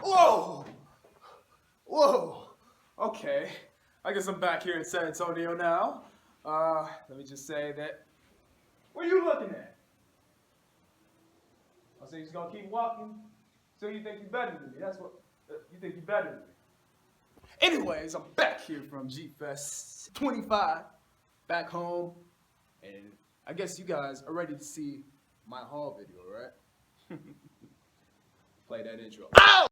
Whoa! Whoa! Okay, I guess I'm back here in San Antonio now. Let me just say that. What are you looking at? I say you're just gonna keep walking. So you think you're better than me? That's what you think you're better than me. Anyways, I'm back here from G-Fest 25, back home, and I guess you guys are ready to see my haul video, right? Play that intro. Ow!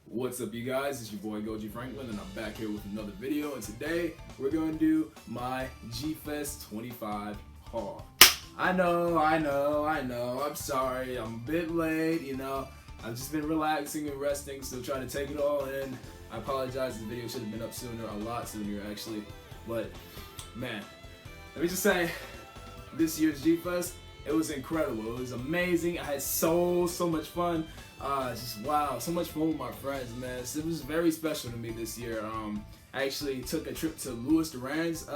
What's up, you guys? It's your boy G Franklin, and I'm back here with another video. And today we're going to do my G-Fest 25 haul. I know. I'm sorry. I'm a bit late. I've just been relaxing and resting, so trying to take it all in. I apologize. The video should have been up sooner, a lot sooner actually. But man, let me just say, this year's G-Fest, it was incredible. It was amazing. I had so much fun. Just wow, so much fun with my friends, man. It was very special to me this year. I actually took a trip to Louis Duran's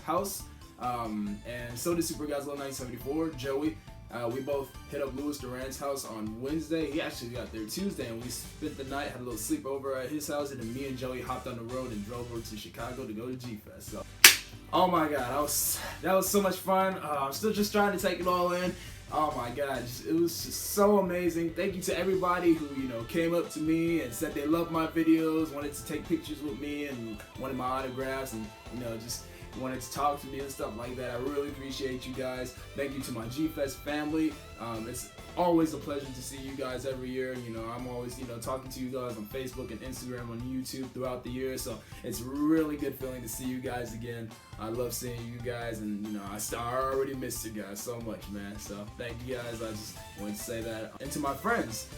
house, and so did Super Guys 1974, Joey. We both hit up Louis Duran's house on Wednesday. He actually got there Tuesday, and we spent the night, had a little sleepover at his house, and then me and Joey hopped on the road and drove over to Chicago to go to G-Fest. So, oh my God, that was so much fun. I'm still just trying to take it all in. Oh my God, it was just so amazing. Thank you to everybody who, came up to me and said they loved my videos, wanted to take pictures with me and wanted my autographs and, just wanted to talk to me and stuff like that. I really appreciate you guys. Thank you to my G-Fest family. It's always a pleasure to see you guys every year. I'm always, talking to you guys on Facebook and Instagram, on YouTube throughout the year. So it's a really good feeling to see you guys again. I love seeing you guys, and I already missed you guys so much, man. So thank you guys. I just wanted to say that. And to my friends,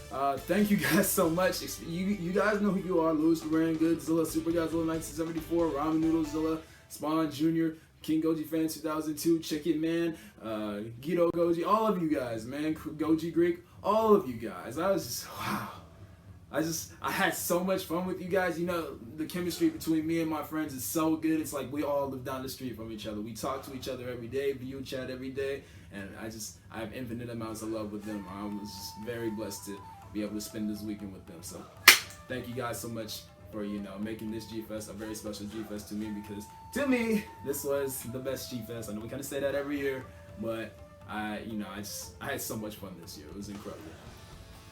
thank you guys so much. You guys know who you are: Louis Duran, Godzilla, Super Godzilla 1974, Ramen Noodlezilla, Spawn Jr., King Goji Fan 2002, Chicken Man, Guido Goji, all of you guys, man, Goji Greek, all of you guys. I was just, wow. I had so much fun with you guys. The chemistry between me and my friends is so good. It's like we all live down the street from each other. We talk to each other every day, video chat every day, and I have infinite amounts of love with them. I was just very blessed to be able to spend this weekend with them. So thank you guys so much for making this G-Fest a very special G-Fest to me, because to me this was the best G-Fest. I know we kind of say that every year, but I had so much fun this year. It was incredible.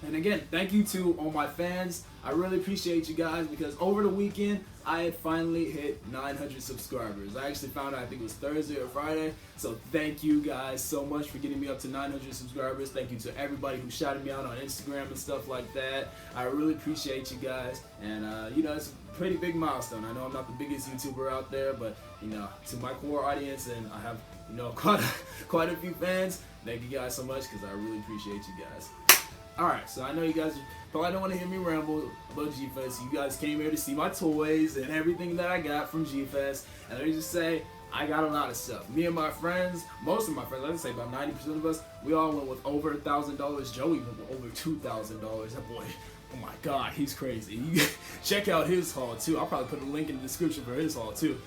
And again, thank you to all my fans. I really appreciate you guys, because over the weekend I had finally hit 900 subscribers. I actually found out, I think it was Thursday or Friday. So thank you guys so much for getting me up to 900 subscribers. Thank you to everybody who shouted me out on Instagram and stuff like that. I really appreciate you guys. And it's a pretty big milestone. I know I'm not the biggest YouTuber out there, but to my core audience, and I have quite a few fans. Thank you guys so much, because I really appreciate you guys. Alright, so I know you guys probably don't want to hear me ramble about G-Fest. You guys came here to see my toys and everything that I got from G-Fest. And let me just say, I got a lot of stuff. Me and my friends, most of my friends, let's say about 90% of us, we all went with over $1,000. Joey went with over $2,000. That boy, oh my God, he's crazy. You check out his haul too. I'll probably put a link in the description for his haul too.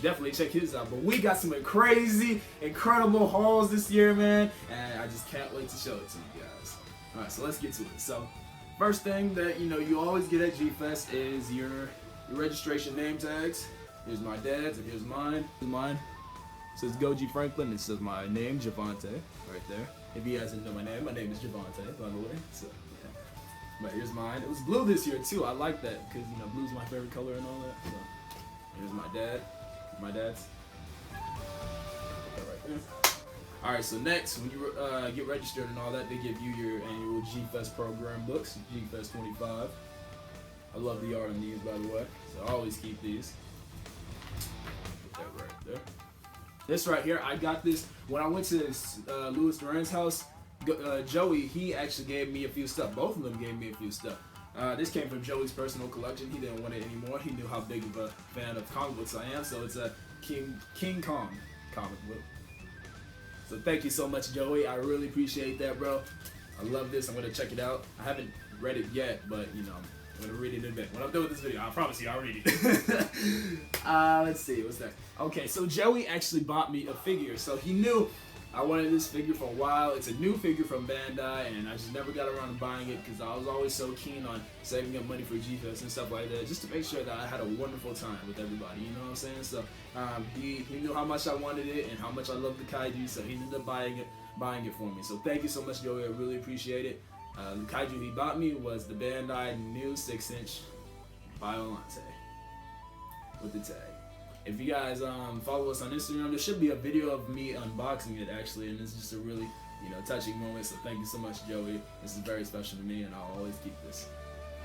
Definitely check his out. But we got some crazy, incredible hauls this year, man. And I just can't wait to show it to you guys. Alright, so let's get to it. So, first thing that you always get at G-Fest is your registration name tags. Here's my dad's, and here's mine. Mine says Goji Franklin. It says my name, Javante, right there. If you guys didn't know my name is Javante, by the way. So, yeah. But here's mine. It was blue this year too. I like that because blue's my favorite color and all that. So, here's my dad. My dad's. Right there. Alright, so next, when you get registered and all that, they give you your annual G-Fest program books, G-Fest 25. I love the art on these, by the way, so I always keep these. Put that right there. This right here, I got this when I went to Louis Duran's house. Joey, he actually gave me a few stuff. Both of them gave me a few stuff. This came from Joey's personal collection. He didn't want it anymore. He knew how big of a fan of comic books I am, so it's a King Kong comic book. So thank you so much, Joey. I really appreciate that, bro. I love this. I'm gonna check it out. I haven't read it yet, but I'm gonna read it in a bit. When I'm done with this video, I promise you I'll read it. Let's see, what's that? Okay, so Joey actually bought me a figure. So he knew I wanted this figure for a while. It's a new figure from Bandai, and I just never got around to buying it because I was always so keen on saving up money for G-Fest and stuff like that, just to make sure that I had a wonderful time with everybody, you know what I'm saying? So he knew how much I wanted it and how much I loved the kaiju, so he ended up buying it for me. So thank you so much, Joey. I really appreciate it. The kaiju he bought me was the Bandai new 6-inch Biollante with the tag. If you guys follow us on Instagram, there should be a video of me unboxing it actually, and it's just a really, you know, touching moment. So thank you so much, Joey. This is very special to me, and I'll always keep this.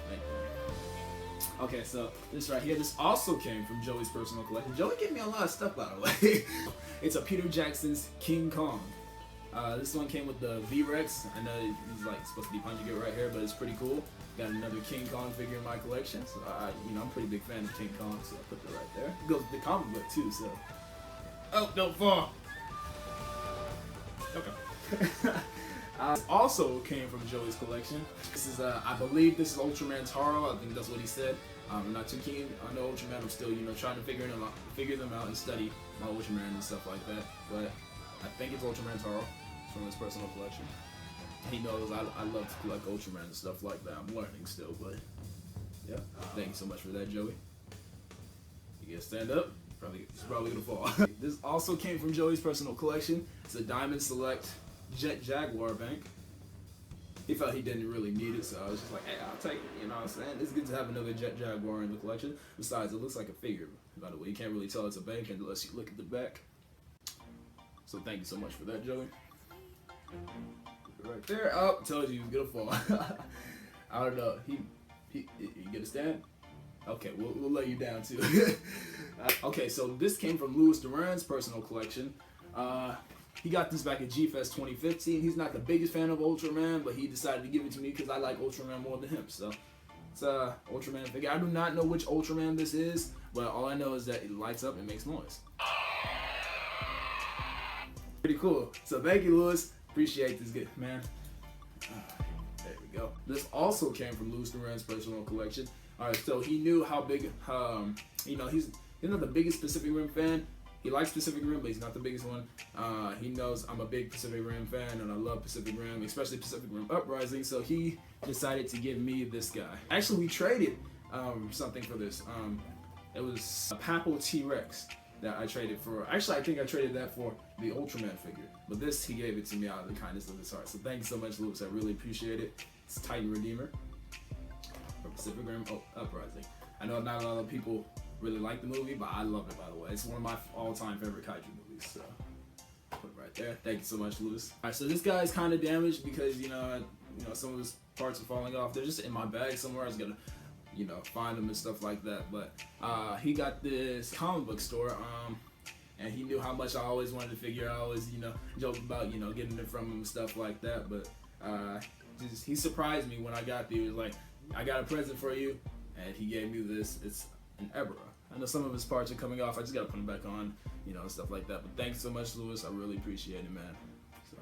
Thank you. Okay, so this right here, this also came from Joey's personal collection. Joey gave me a lot of stuff, by the way. It's a Peter Jackson's King Kong. This one came with the V-Rex. I know he's like supposed to be punching it right here, but it's pretty cool. Got another King Kong figure in my collection, so you know, I'm a pretty big fan of King Kong, so I put that right there. It goes with the comic book too, so. Oh, don't fall. Okay. Also came from Joey's collection. This is, I believe this is Ultraman Taro. I think that's what he said. I'm not too keen on the Ultraman. I'm still, you know, trying to figure them out and study my Ultraman and stuff like that. But I think it's Ultraman Taro from his personal collection. He knows I love to collect Ultraman and stuff like that. I'm learning still, but yeah. Thank you so much for that, Joey. You gotta stand up. It's probably gonna fall. This also came from Joey's personal collection. It's a Diamond Select Jet Jaguar bank. He felt he didn't really need it, so I was just like, hey, I'll take it. You know what I'm saying? It's good to have another Jet Jaguar in the collection. Besides, it looks like a figure. By the way, you can't really tell it's a bank unless you look at the back. So thank you so much for that, Joey. Right there. Oh, told you he was gonna fall. I don't know. You gonna stand? Okay, we'll lay you down too. Okay, so this came from Louis Duran's personal collection. He got this back at G-Fest 2015. He's not the biggest fan of Ultraman, but he decided to give it to me because I like Ultraman more than him. So it's a Ultraman figure. I do not know which Ultraman this is, but all I know is that it lights up and makes noise. Pretty cool. So thank you, Louis. Appreciate this, good man. There we go. This also came from Louis Duran's personal collection. All right, so he knew how big. You know, he's not the biggest Pacific Rim fan. He likes Pacific Rim, but he's not the biggest one. He knows I'm a big Pacific Rim fan, and I love Pacific Rim, especially Pacific Rim Uprising. So he decided to give me this guy. Actually, we traded something for this. It was a Papal T-Rex that I traded for. Actually, I think I traded that for the Ultraman figure. But this, he gave it to me out of the kindness of his heart. So thank you so much, Louis. I really appreciate it. It's Titan Redeemer from Pacific Rim Uprising. I know not a lot of people really like the movie, but I love it, by the way. It's one of my all-time favorite kaiju movies, so put it right there. Thank you so much, Louis. All right, so this guy is kind of damaged because, you know, some of his parts are falling off. They're just in my bag somewhere. I was gonna, you know, find them and stuff like that. But he got this comic book store, and he knew how much I always wanted to figure. I always, you know, joke about, you know, getting it from him and stuff like that. But he surprised me when I got there. He was like, I got a present for you, and he gave me this. It's an Ebra. I know some of his parts are coming off. I just gotta put them back on, you know, and stuff like that. But thanks so much, Louis. I really appreciate it, man. So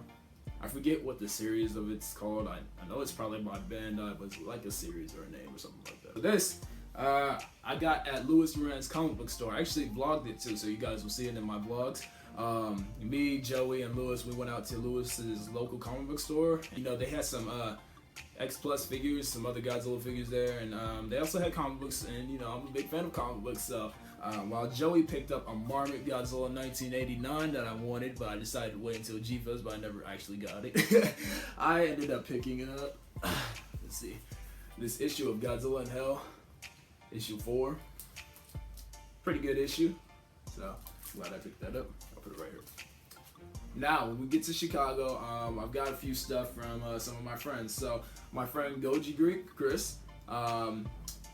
I forget what the series of it's called. I know it's probably by Bandai, but it's like a series or a name or something like that. But this, I got at Louis Duran's comic book store. I actually vlogged it too, so you guys will see it in my vlogs. Me, Joey, and Louis, we went out to Louis's local comic book store. You know, they had some X Plus figures, some other Godzilla figures there, and they also had comic books, and you know, I'm a big fan of comic books, so while Joey picked up a Marmot Godzilla 1989 that I wanted, but I decided to wait until G-Fest, but I never actually got it. I ended up picking up, let's see, this issue of Godzilla in Hell, issue 4. Pretty good issue, so glad I picked that up. I'll put it right here. Now, when we get to Chicago, I've got a few stuff from some of my friends. So, my friend Goji Greek, Chris,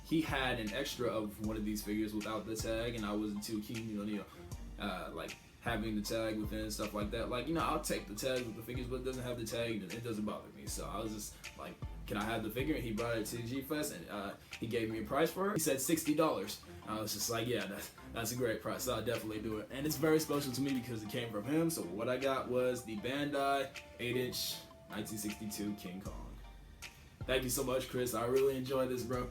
he had an extra of one of these figures without the tag, and I wasn't too keen, you know, like having the tag within and stuff like that. Like, you know, I'll take the tag with the figures, but it doesn't have the tag, and it doesn't bother me. So, I was just like, can I have the figure? And he brought it to G-Fest, and he gave me a price for it. He said $60. I was just like, yeah, that's a great price, so I'll definitely do it. And it's very special to me because it came from him. So what I got was the Bandai 8-inch 1962 King Kong. Thank you so much, Chris. I really enjoyed this, bro.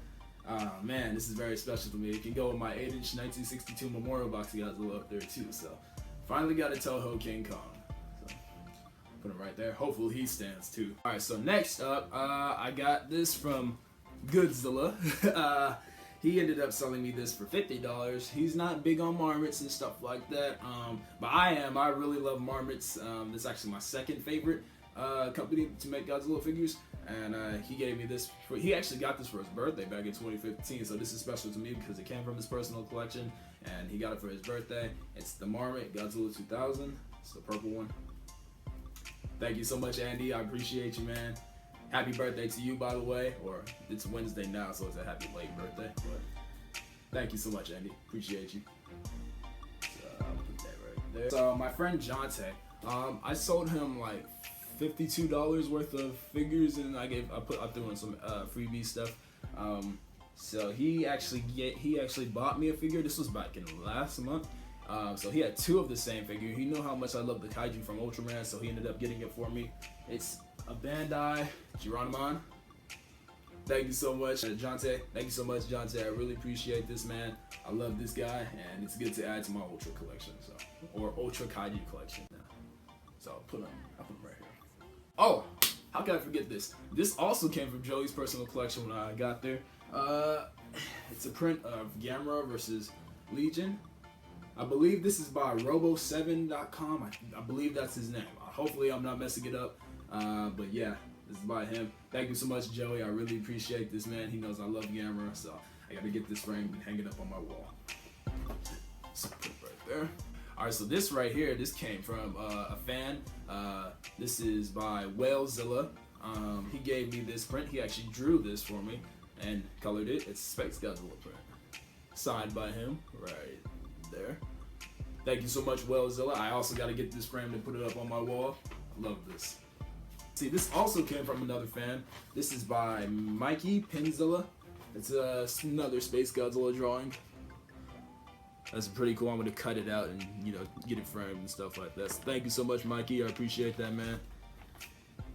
Man, this is very special to me. It can go with my 8-inch 1962 Memorial box Godzilla up there too. So finally got a Toho King Kong. So put him right there. Hopefully he stands too. Alright, so next up, I got this from Godzilla. He ended up selling me this for $50. He's not big on marmots and stuff like that, but I am. I really love marmots. This is actually my second favorite company to make Godzilla figures, and he gave me this. He actually got this for his birthday back in 2015, so this is special to me because it came from his personal collection, and he got it for his birthday. It's the Marmot Godzilla 2000. It's the purple one. Thank you so much, Andy. I appreciate you, man. Happy birthday to you, by the way, or it's Wednesday now, so it's a happy late birthday, but thank you so much, Andy. Appreciate you. So I'll put that right there. So my friend Jonte, I sold him like $52 worth of figures, and I threw in some freebie stuff. So he actually bought me a figure. This was back in last month. So he had two of the same figure. He knew how much I love the kaiju from Ultraman, so he ended up getting it for me. It's a Bandai Geronimon. Thank you so much, Jonte. Thank you so much, Jonte. I really appreciate this, man. I love this guy, and it's good to add to my Ultra collection, or Ultra Kaiju collection now. So I'll put him right here. Oh, how can I forget this? This also came from Joey's personal collection when I got there. It's a print of Gamera versus Legion. I believe this is by Robo7.com. I believe that's his name. Hopefully I'm not messing it up. But yeah, this is by him. Thank you so much, Joey. I really appreciate this, man. He knows I love Gamera, so I gotta get this framed and hang it up on my wall. So put it right there. Alright, so this right here, this came from a fan. This is by Whalezilla. He gave me this print. He actually drew this for me and colored it. It's Specs Godzilla print. Signed by him right there. Thank you so much, Whalezilla. I also got to get this framed and put it up on my wall. I love this. See, this also came from another fan. This is by Mikey Penzilla. It's another Space Godzilla drawing. That's pretty cool. I'm going to cut it out and, get it framed and stuff like that. So thank you so much, Mikey. I appreciate that, man.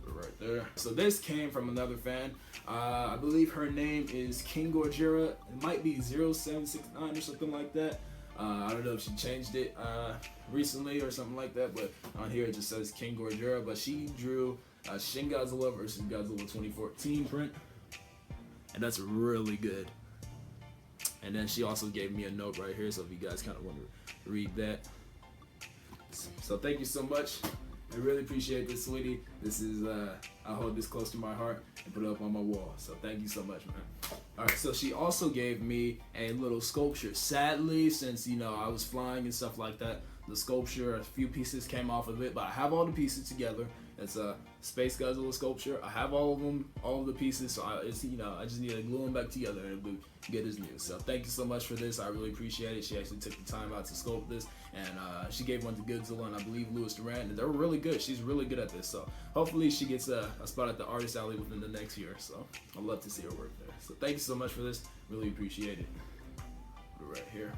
Right there. So this came from another fan. I believe her name is King Gorgira. It might be 0769 or something like that. I don't know if she changed it recently or something like that, but on here it just says King Gorgira. But she drew Shin Godzilla versus Godzilla 2014 print, and that's really good. And then she also gave me a note right here, so if you guys kind of want to read that. So thank you so much. I really appreciate this, sweetie. This is, I hold this close to my heart and put it up on my wall. So thank you so much, man. Alright, so she also gave me a little sculpture. Sadly, since, I was flying and stuff like that, the sculpture, a few pieces came off of it, but I have all the pieces together. It's a Space Godzilla sculpture. I have all of them, all of the pieces, so I just need to glue them back together and it'll be good as new. So thank you so much for this. I really appreciate it. She actually took the time out to sculpt this, and she gave one to Godzilla and I believe Louis Durant, and they're really good. She's really good at this, so hopefully she gets a spot at the Artist Alley within the next year. So I'd love to see her work there. So thank you so much for this. Really appreciate it. Right here.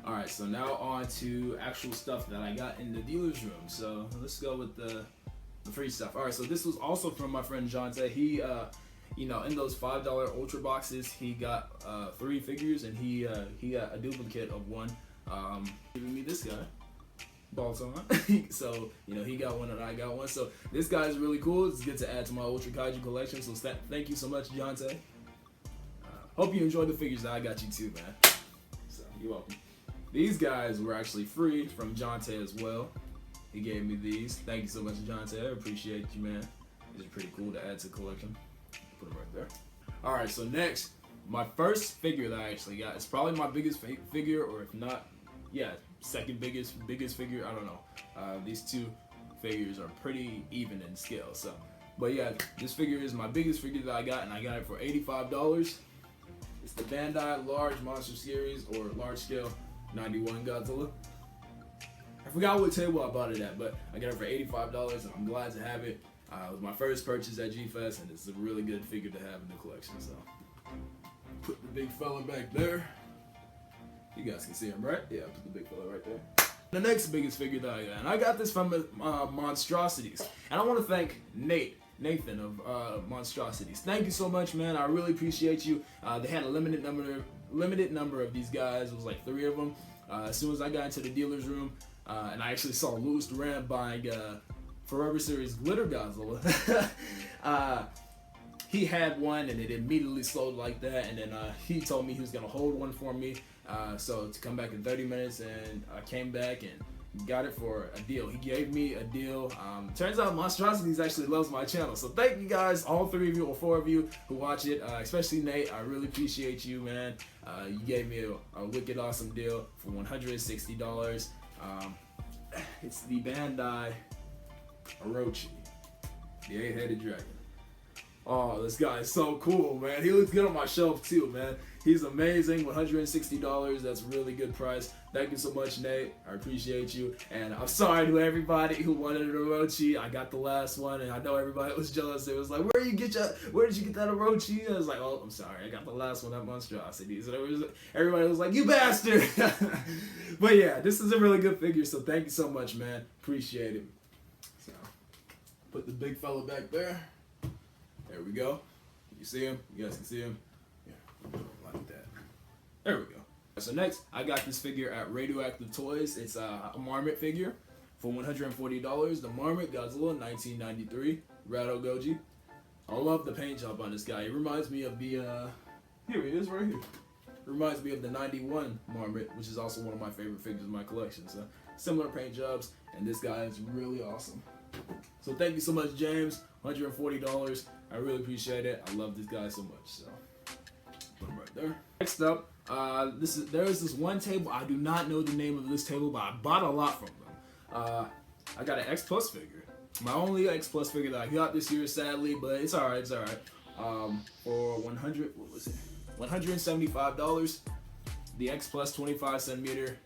Alright, so now on to actual stuff that I got in the dealer's room. So let's go with the free stuff. Alright, so this was also from my friend Jonte. He, in those $5 Ultra boxes, he got 3 figures, and he got a duplicate of one. Giving me this guy, Balton. So, he got one and I got one. So this guy is really cool. It's good to add to my Ultra Kaiju collection. So thank you so much, Jonte. Hope you enjoyed the figures that I got you too, man. So you're welcome. These guys were actually free from Jonte as well. He gave me these. Thank you so much, Jonte. I appreciate you, man. These are pretty cool to add to the collection. Put them right there. Alright, so next, my first figure that I actually got. It's probably my biggest figure, or if not, second biggest figure. I don't know. These two figures are pretty even in scale. So, but yeah, this figure is my biggest figure that I got, and I got it for $85. It's the Bandai Large Monster Series, or Large Scale 91 Godzilla. I forgot what table I bought it at, but I got it for $85, and I'm glad to have it. It was my first purchase at G-Fest, and it's a really good figure to have in the collection. So, put the big fella back there. You guys can see him, right? Yeah, put the big fella right there. The next biggest figure that I got, and I got this from Monstrosities. And I want to thank Nate Nathan of Monstrosities. Thank you so much, man. I really appreciate you. They had a limited number of these guys. It was like 3 of them. As soon as I got into the dealer's room, and I actually saw Louis Durant buying Forever Series Glitter Godzilla. He had one and it immediately sold like that, and then he told me he was gonna hold one for me, so to come back in 30 minutes, and I came back and got it for a deal. He gave me a deal. Turns out Monstrosities actually loves my channel, so thank you guys, all 3 of you or 4 of you who watch it, especially Nate. I really appreciate you, man. You gave me a wicked awesome deal for $160. It's the Bandai Orochi, the 8-headed dragon. Oh, this guy is so cool, man. He looks good on my shelf too, man. He's amazing. $160. That's a really good price. Thank you so much, Nate. I appreciate you. And I'm sorry to everybody who wanted an Orochi. I got the last one, and I know everybody was jealous. It was like, where did you get that Orochi? I was like, oh, I'm sorry. I got the last one at Monstrosities. And everybody was like, you bastard. But yeah, this is a really good figure, so thank you so much, man. Appreciate it. So, put the big fella back there. There we go. You see him? You guys can see him? Yeah, like that. There we go. So next, I got this figure at Radioactive Toys. It's a Marmot figure for $140. The Marmot Godzilla 1993 Rado Goji. I love the paint job on this guy. It reminds me of the, here he is right here. It reminds me of the 91 Marmot, which is also one of my favorite figures in my collection. So similar paint jobs, and this guy is really awesome. So thank you so much, James. $140. I really appreciate it. I love this guy so much. So put him right there. Next up, there is this one table. I do not know the name of this table, but I bought a lot from them. I got an X Plus figure. My only X Plus figure that I got this year, sadly, but it's alright. It's alright. For $175. The X Plus 25 centimeter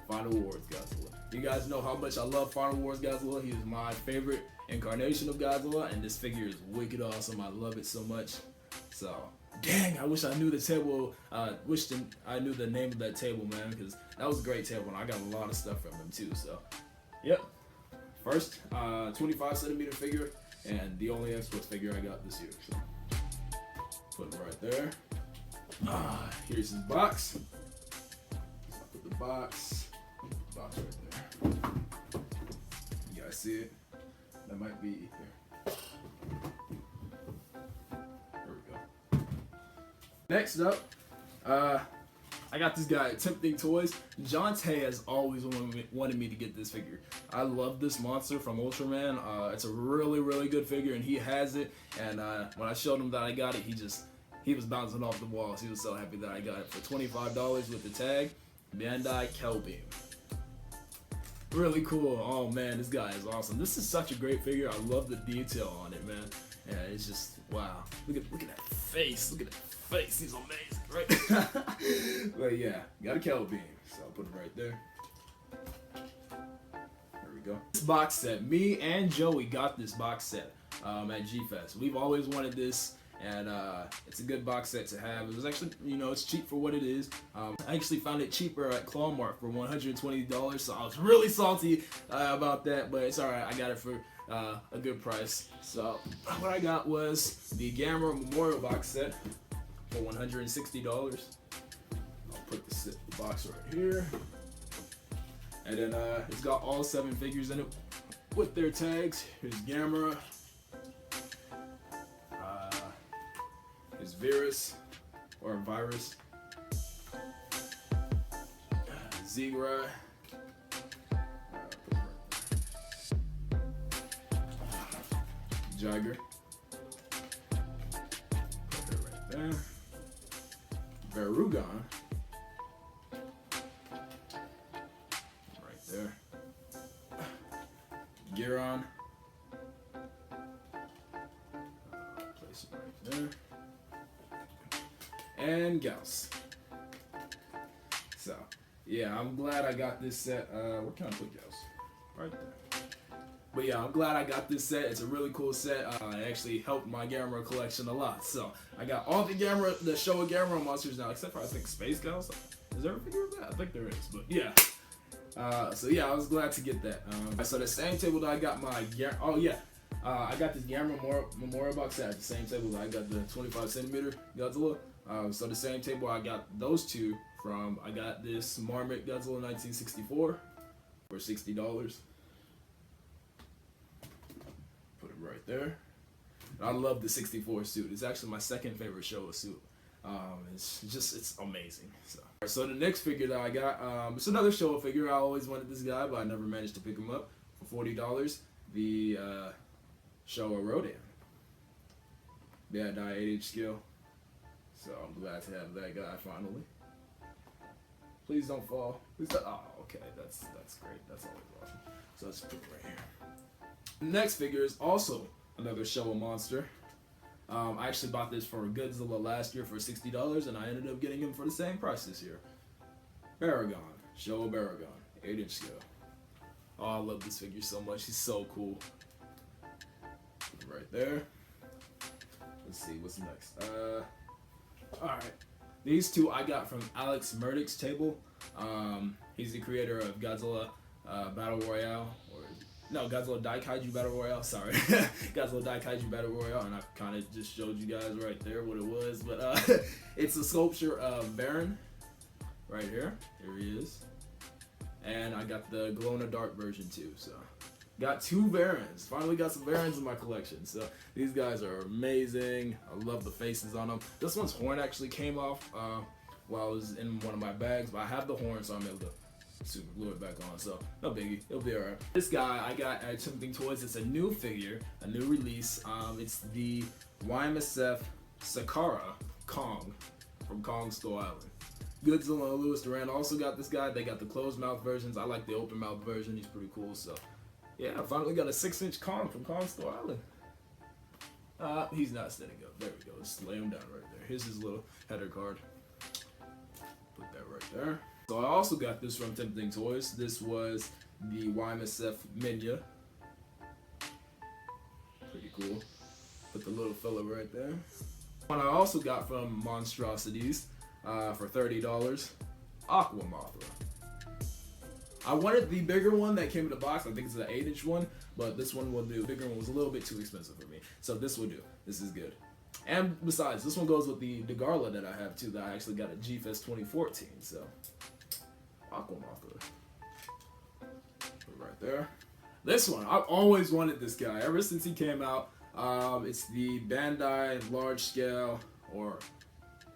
Final Wars Godzilla. You guys know how much I love Final Wars Godzilla. He is my favorite incarnation of Godzilla, and this figure is wicked awesome. I love it so much. So, dang, I wish I knew the table. I knew the name of that table, man, because that was a great table, and I got a lot of stuff from him too. So, yep. First, 25 centimeter figure, and the only X Plus figure I got this year. So, put him right there. Here's his box. Put the box right there. You guys see it? That might be here. There we go. Next up, I got this guy at Tempting Toys. Jonte has always wanted me to get this figure. I love this monster from Ultraman. It's a really, really good figure, and he has it. And when I showed him that I got it, he was bouncing off the walls. He was so happy that I got it for $25 with the tag. Bandai Kelbeam. Really cool. Oh man, this guy is awesome. This is such a great figure. I love the detail on it, man. Yeah, it's just wow. Look at that face. Look at that face. He's amazing, right? But yeah, got a Kelbeam, so I'll put it right there. There we go. This box set. Me and Joey got this box set at G-Fest. We've always wanted this. And it's a good box set to have. It was actually, it's cheap for what it is. I actually found it cheaper at Claw Mart for $120, so I was really salty about that, but it's alright. I got it for a good price. So what I got was the Gamera Memorial box set for $160. I'll put the box right here. And then it's got all 7 figures in it with their tags. Here's Gamera. Is Virus, Zigra, Jagger, put that right there, Barugon, right there, Giron, place it right there. And Gauss. So, yeah, I'm glad I got this set. Where can I put Gauss? Right there. But yeah, I'm glad I got this set. It's a really cool set. It actually helped my Gamera collection a lot. So, I got all the Showa Gamera monsters now, except for, I think, Space Gauss. Is there a figure of that? I think there is, but yeah. So yeah, I was glad to get that. So the same table that I got my, oh yeah, I got this Gamma Memorial box set at the same table that I got the 25cm Godzilla. So the same table I got those two from. I got this Marmot Godzilla 1964 for $60. Put it right there. I love the 64 suit. It's actually my second favorite Showa suit. It's amazing. So the next figure that I got, it's another Showa figure. I always wanted this guy, but I never managed to pick him up. For $40, the Showa Rodan. Yeah, die 8-inch scale. So I'm glad to have that guy finally. Please don't fall. Please don't. Oh, okay, that's great. That's always awesome. So let's put it right here. The next figure is also another Showa monster. I actually bought this for Godzilla last year for $60, and I ended up getting him for the same price this year. Baragon, Showa Baragon, 8-inch scale. Oh, I love this figure so much. He's so cool. Right there. Let's see what's next. All right. These two I got from Alex Murdoch's table. He's the creator of Godzilla Battle Royale, no, Godzilla Daikaiju Battle Royale, sorry. Godzilla Daikaiju Battle Royale, and I kind of just showed you guys right there what it was. But it's a sculpture of Baron, right here. Here he is. And I got the glow-in-the-dark version too, so. Got two Barons. Finally got some Barons in my collection. So these guys are amazing. I love the faces on them. This one's horn actually came off while I was in one of my bags, but I have the horn, so I'm able to super glue it back on, so no biggie, it'll be alright. This guy I got at Tempting Toys. It's a new figure, a new release. It's the YMSF Sakara Kong from Kong Skull Island. Godzilla and Louis Duran also got this guy. They got the closed mouth versions. I like the open mouth version. He's pretty cool. So yeah, I finally got a 6-inch Kong from Kong Skull Island. He's not standing up. There we go. Just lay him down right there. Here's his little header card. Put that right there. So I also got this from Tempting Toys. This was the YMSF Minya. Pretty cool. Put the little fella right there. One I also got from Monstrosities for $30. Aqua Mothra. I wanted the bigger one that came in the box. I think it's an 8-inch one, but this one will do. The bigger one was a little bit too expensive for me, so this will do. This is good. And besides, this one goes with the Garla that I have too, that I actually got at G-Fest 2014. So Aqua Mothra. Put it right there. This one, I've always wanted this guy ever since he came out. It's the Bandai large scale, or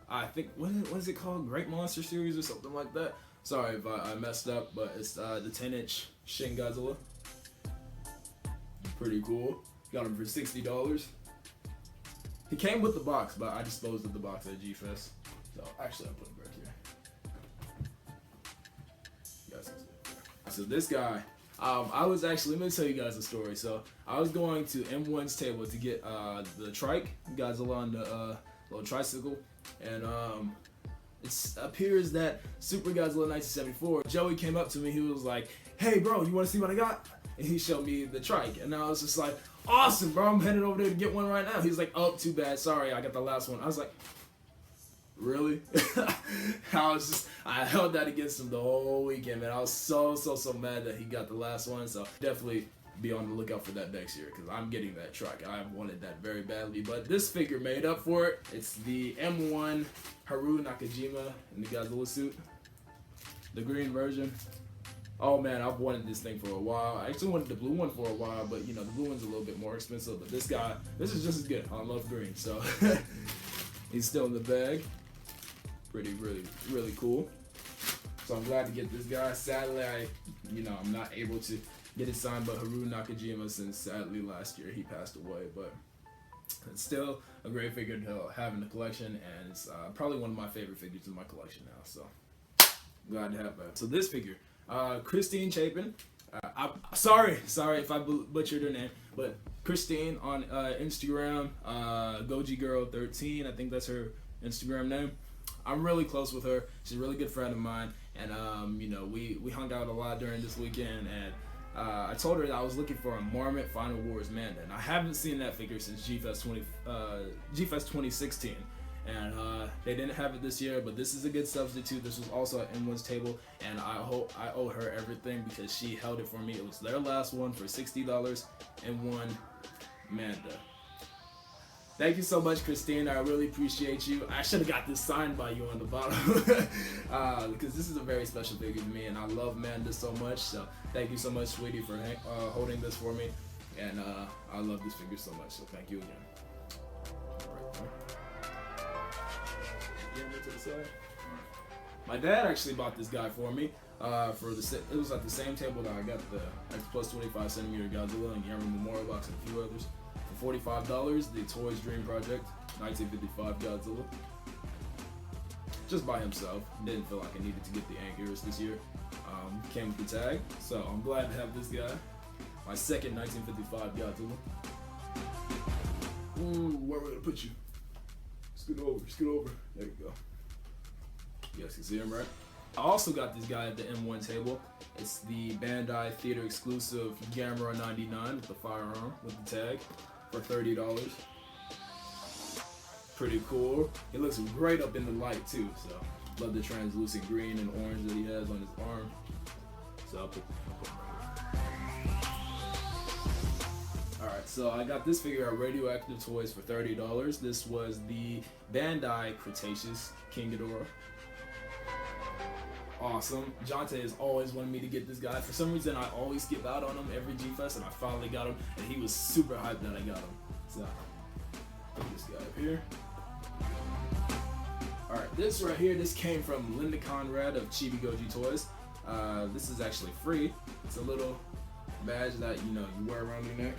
I think what is it called? Great Monster Series or something like that. Sorry if I messed up, but it's the 10-inch Shin Godzilla. Pretty cool. Got him for $60. He came with the box, but I disposed of the box at G-Fest. So actually, I'll put him back here. You guys can see it. So this guy, I was actually, let me tell you guys a story. So I was going to M1's table to get the trike Godzilla on the little tricycle, and it appears that Super Godzilla 1974, Joey came up to me, he was like, "Hey bro, you wanna see what I got?" And he showed me the trike, and I was just like, "Awesome bro, I'm headed over there to get one right now." He's like, "Oh, too bad, sorry, I got the last one." I was like, "Really?" I held that against him the whole weekend, man. I was so mad that he got the last one, so definitely be on the lookout for that next year, because I'm getting that trike. I wanted that very badly, but this figure made up for it. It's the M1 Haru Nakajima in the Godzilla suit, the green version. Oh man, I've wanted this thing for a while. I actually wanted the blue one for a while, but you know, the blue one's a little bit more expensive, but this guy, this is just as good. I love green, so he's still in the bag. Really cool. So I'm glad to get this guy. Sadly, I'm not able to get it signed by Haru Nakajima, since sadly last year he passed away, but it's still a great figure to have in the collection, and it's probably one of my favorite figures in my collection now, so glad to have that. So this figure, Christine Chapin, sorry if I butchered her name, but Christine on Instagram, Goji Girl 13, I think that's her Instagram name. I'm really close with her. She's a really good friend of mine, and we hung out a lot during this weekend, and I told her that I was looking for a Marmot Final Wars Manda, and I haven't seen that figure since G-Fest 2016, and they didn't have it this year, but this is a good substitute. This was also at M1's table, and I owe her everything because she held it for me. It was their last one for $60. M1 Amanda. Thank you so much, Christine. I really appreciate you. I should have got this signed by you on the bottom because this is a very special figure to me, and I love Amanda so much. So thank you so much, sweetie, for holding this for me, and I love this figure so much. So thank you again. To the side. My dad actually bought this guy for me. It was at the same table that I got the X Plus 25 centimeter Godzilla and Gamera Memorial Box and a few others. For $45, the Toys Dream Project 1955 Godzilla. Just by himself. Didn't feel like I needed to get the Ankyras this year. Came with the tag, so I'm glad to have this guy. My second 1955 Godzilla. Ooh, where am I gonna put you? Scoot over. There you go. You guys can see him, right? I also got this guy at the M1 table. It's the Bandai Theater exclusive Gamera 99 with the firearm with the tag for $30. Pretty cool. He looks great up in the light too, so love the translucent green and orange that he has on his arm. So I'll put him right here. Alright, so I got this figure at Radioactive Toys for $30. This was the Bandai Cretaceous King Ghidorah. Awesome. Jonte has always wanted me to get this guy. For some reason, I always skip out on him every G-Fest, and I finally got him, and he was super hyped that I got him. So, put this guy up here. Alright, this right here, this came from Linda Conrad of Chibi Goji Toys. This is actually free. It's a little badge that, you wear around your neck.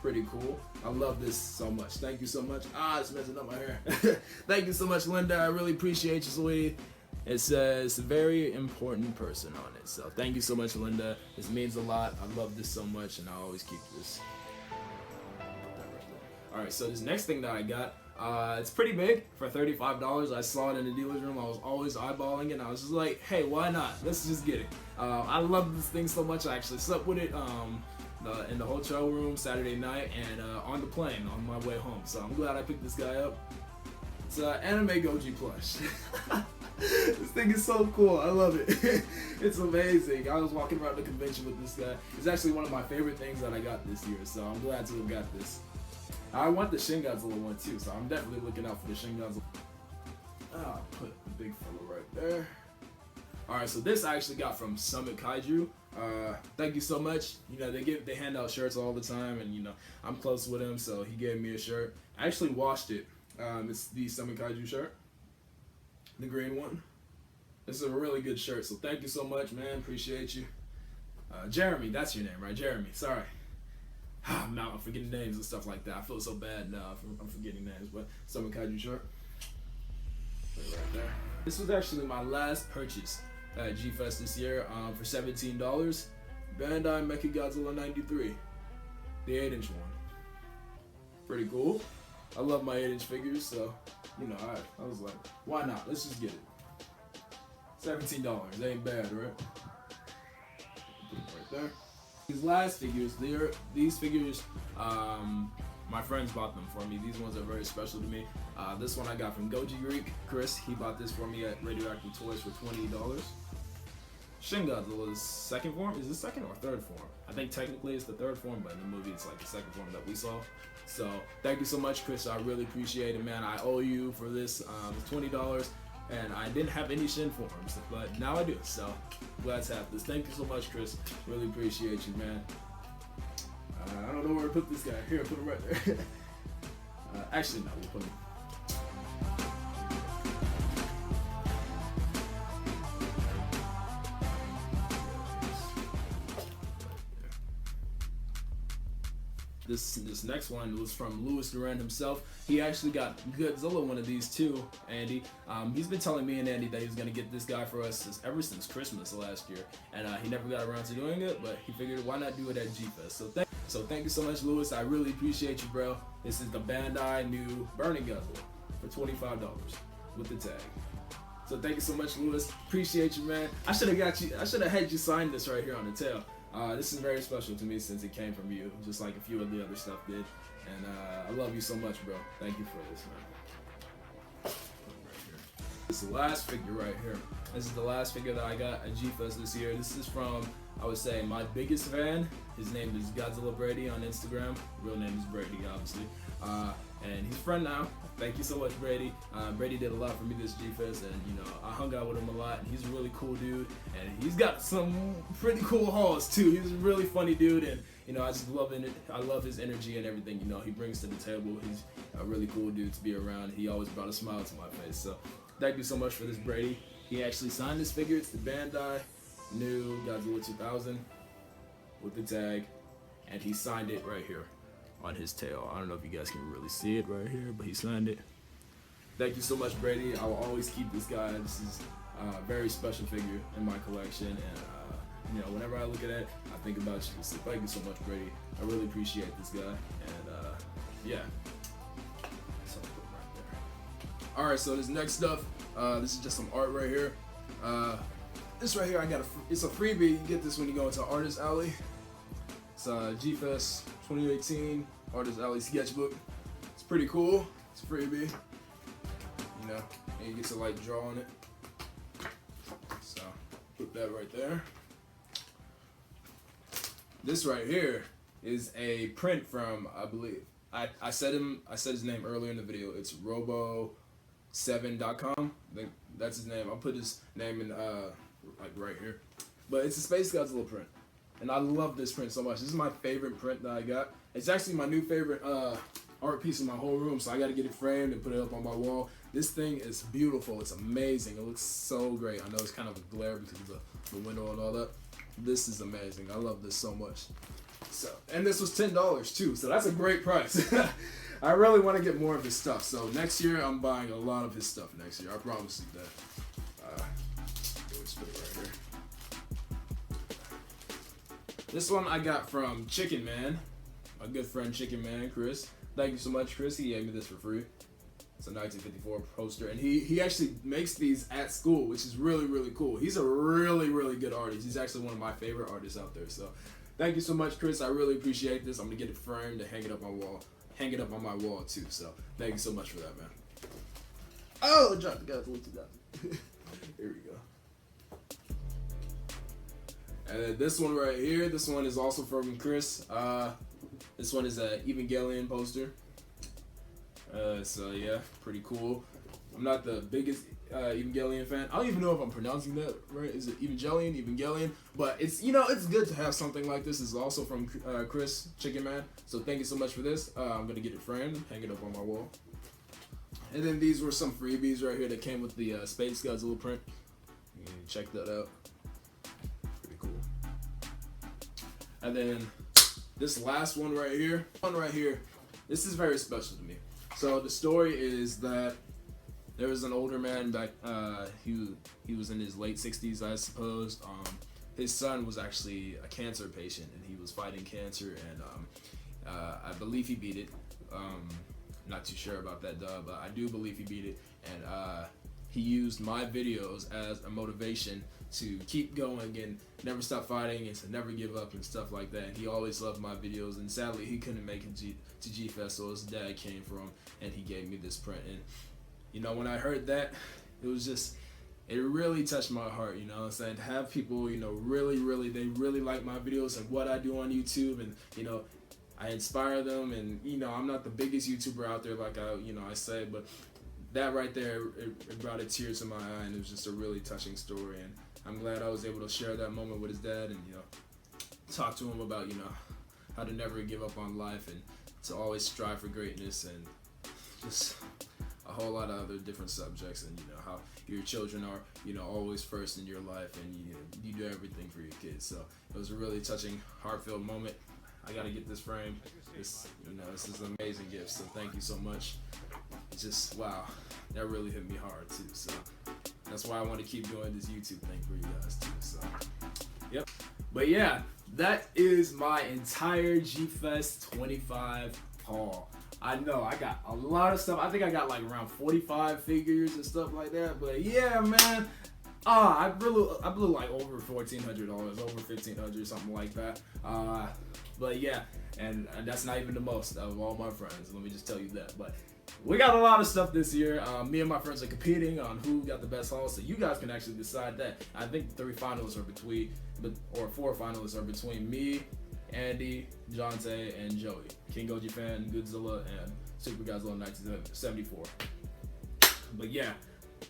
Pretty cool. I love this so much. Thank you so much. It's messing up my hair. Thank you so much, Linda. I really appreciate you, sweetie. It says very important person on it. So thank you so much, Linda. This means a lot. I love this so much, and I always keep this. Alright, so this next thing that I got, it's pretty big for $35. I saw it in the dealer's room. I was always eyeballing it, and I was just like, hey, why not? Let's just get it. I love this thing so much. I actually slept with it in the hotel room Saturday night and on the plane on my way home. So I'm glad I picked this guy up. It's Anime Goji plush. This thing is so cool. I love it. It's amazing. I was walking around the convention with this guy. It's actually one of my favorite things that I got this year, so I'm glad to have got this. I want the Shin Godzilla one too, so I'm definitely looking out for the Shin Godzilla. I'll put the big fella right there. Alright, so this I actually got from Summit Kaiju. Thank you so much. They hand out shirts all the time, and I'm close with him, so he gave me a shirt. I actually washed it. It's the Summit Kaiju shirt. The green one. This is a really good shirt, so thank you so much, man. Appreciate you. Jeremy, that's your name, right? Jeremy, sorry. Now I'm forgetting names and stuff like that. I feel so bad now. I'm forgetting names, but Summit Kaiju shirt. Right there. This was actually my last purchase at G-Fest this year for $17. Bandai Mechagodzilla 93. The 8-inch one. Pretty cool. I love my 8-inch figures, so, I was like, why not? Let's just get it. $17. Ain't bad, right? Put it right there. These last figures, these figures, my friends bought them for me. These ones are very special to me. This one I got from Goji Greek. Chris, he bought this for me at Radioactive Toys for $20. Shin Godzilla's second form. Is it second or third form? I think technically it's the third form, but in the movie it's like the second form that we saw. So thank you so much, Chris. I really appreciate it, man. I owe you for this $20, and I didn't have any Shin forms, but now I do. So glad to have this. Thank you so much, Chris. Really appreciate you, man. I don't know where to put this guy. Here, put him right there. Actually, no, we'll put him. This next one was from Louis Duran himself. He actually got Godzilla one of these too, Andy. He's been telling me and Andy that he was gonna get this guy for us ever since Christmas last year, and he never got around to doing it, but he figured why not do it at G-Fest. So thank you so much, Louis. I really appreciate you, bro. This is the Bandai new Burning Godzilla for $25 with the tag. So thank you so much, Louis. Appreciate you, man. I should have had you sign this right here on the tail. This is very special to me since it came from you, just like a few of the other stuff did. And I love you so much, bro. Thank you for this, man. This is the last figure right here. This is the last figure that I got at G-Fest this year. This is from I would say my biggest fan, his name is Godzilla Brady on Instagram. Real name is Brady, obviously. And he's a friend now. Thank you so much, Brady. Brady did a lot for me this G-Fest, and you know, I hung out with him a lot, and he's a really cool dude, and he's got some pretty cool hauls too. He's a really funny dude, and you know, I just love it. I love his energy and everything, you know, he brings to the table. He's a really cool dude to be around. He always brought a smile to my face. So thank you so much for this, Brady. He actually signed this figure. It's the Bandai new Godzilla 2000 with the tag, and he signed it right here on his tail. I don't know if you guys can really see it right here, but he signed it. Thank you so much, Brady. I will always keep this guy. This is a very special figure in my collection, and you know, whenever I look at it, I think about you. So thank you so much, Brady. I really appreciate this guy, and yeah. So I'll put it right there. All right, so this next stuff, this is just some art right here. This right here, it's a freebie. You get this when you go into Artist Alley. It's G-Fest 2018 Artist Alley sketchbook. It's pretty cool. It's a freebie. You know, and you get to like draw on it. So put that right there. This right here is a print from, I believe, I said his name earlier in the video. It's robo7.com. I think that's his name. I'll put his name in like right here. But it's a Space Godzilla print. And I love this print so much. This is my favorite print that I got. It's actually my new favorite art piece in my whole room, so I gotta get it framed and put it up on my wall. This thing is beautiful. It's amazing. It looks so great. I know it's kind of a glare because of the window and all that. This is amazing. I love this so much. So, and this was $10 too, so that's a great price. I really want to get more of his stuff. So next year, I'm buying a lot of his stuff next year. I promise you that. Let's put it right here. This one I got from Chicken Man, my good friend Chicken Man, Chris. Thank you so much, Chris. He gave me this for free. It's a 1954 poster, and he actually makes these at school, which is really, really cool. He's a really, really good artist. He's actually one of my favorite artists out there. So thank you so much, Chris. I really appreciate this. I'm gonna get it framed and hang it up on my wall too. So thank you so much for that, man. Oh, dropped the Godzilla 2000. Here we go. And then this one right here, this one is also from Chris. This one is a Evangelion poster. So yeah, pretty cool. I'm not the biggest Evangelion fan. I don't even know if I'm pronouncing that right. Is it Evangelion? But it's, you know, it's good to have something like this. It's also from Chris, Chicken Man. So thank you so much for this. I'm gonna get it framed, hang it up on my wall. And then these were some freebies right here that came with the Space Godzilla print. You can check that out. Pretty cool. And then this last one right here, this is very special to me. So the story is that there was an older man back, he was in his late 60s, I suppose. His son was actually a cancer patient, and he was fighting cancer, and I believe he beat it. Not too sure about that, but I do believe he beat it, and he used my videos as a motivation to keep going and never stop fighting and to never give up and stuff like that. And he always loved my videos, and sadly he couldn't make it to G-Fest, so his dad came for him and he gave me this print. And you know, when I heard that, it was just, it really touched my heart, you know what I'm saying? To have people, you know, they really like my videos and what I do on YouTube, and you know, I inspire them. And you know, I'm not the biggest YouTuber out there, like I say, but that right there, it brought a tear to my eye, and it was just a really touching story. And I'm glad I was able to share that moment with his dad, and you know, talk to him about, you know, how to never give up on life and to always strive for greatness, and just a whole lot of other different subjects, and you know, how your children are, you know, always first in your life, and you do everything for your kids. So it was a really touching, heartfelt moment. I gotta get this framed. This is an amazing gift. So thank you so much. Just wow, that really hit me hard too. So that's why I want to keep doing this YouTube thing for you guys too. So yep. But yeah, that is my entire G-Fest 25 haul. I know I got a lot of stuff. I think I got like around 45 figures and stuff like that. But yeah, man, I blew like over $1,400, over $1,500, something like that. But yeah, and that's not even the most of all my friends. Let me just tell you that. But we got a lot of stuff this year. Me and my friends are competing on who got the best haul, so you guys can actually decide that. I think the 4 finalists are between me, Andy, Jonte, and Joey. King Goji Fan, Godzilla, and Super Godzilla 1974. But yeah,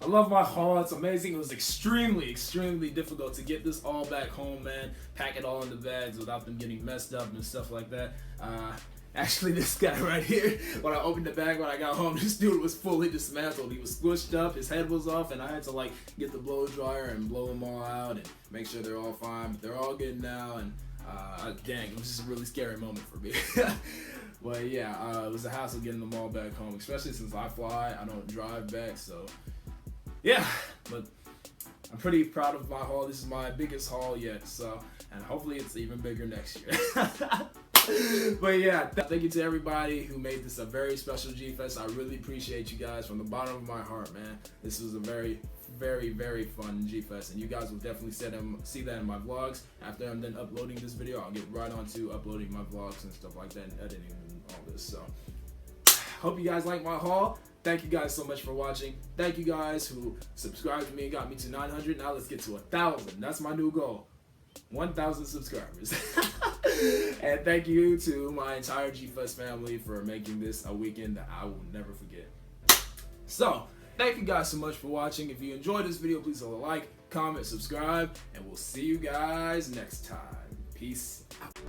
I love my haul. It's amazing. It was extremely difficult to get this all back home, man. Pack it all in the bags without them getting messed up and stuff like that. Actually, this guy right here, when I opened the bag when I got home, this dude was fully dismantled. He was squished up, his head was off, and I had to like get the blow dryer and blow them all out and make sure they're all fine. But they're all good now, and dang, it was just a really scary moment for me. But yeah, it was a hassle getting them all back home, especially since I fly, I don't drive back, so yeah. But I'm pretty proud of my haul. This is my biggest haul yet, so, and hopefully it's even bigger next year. But yeah, thank you to everybody who made this a very special G-Fest. I really appreciate you guys from the bottom of my heart, man. This was a very fun G-Fest, and you guys will definitely see that in my vlogs. After I'm done uploading this video, I'll get right on to uploading my vlogs and stuff like that and editing and all this. So hope you guys like my haul. Thank you guys so much for watching. Thank you guys who subscribed to me and got me to 900. Now let's get to 1,000. That's my new goal. 1,000 subscribers. And thank you to my entire G-Fest family for making this a weekend that I will never forget. So, thank you guys so much for watching. If you enjoyed this video, please leave a like, comment, subscribe, and we'll see you guys next time. Peace out.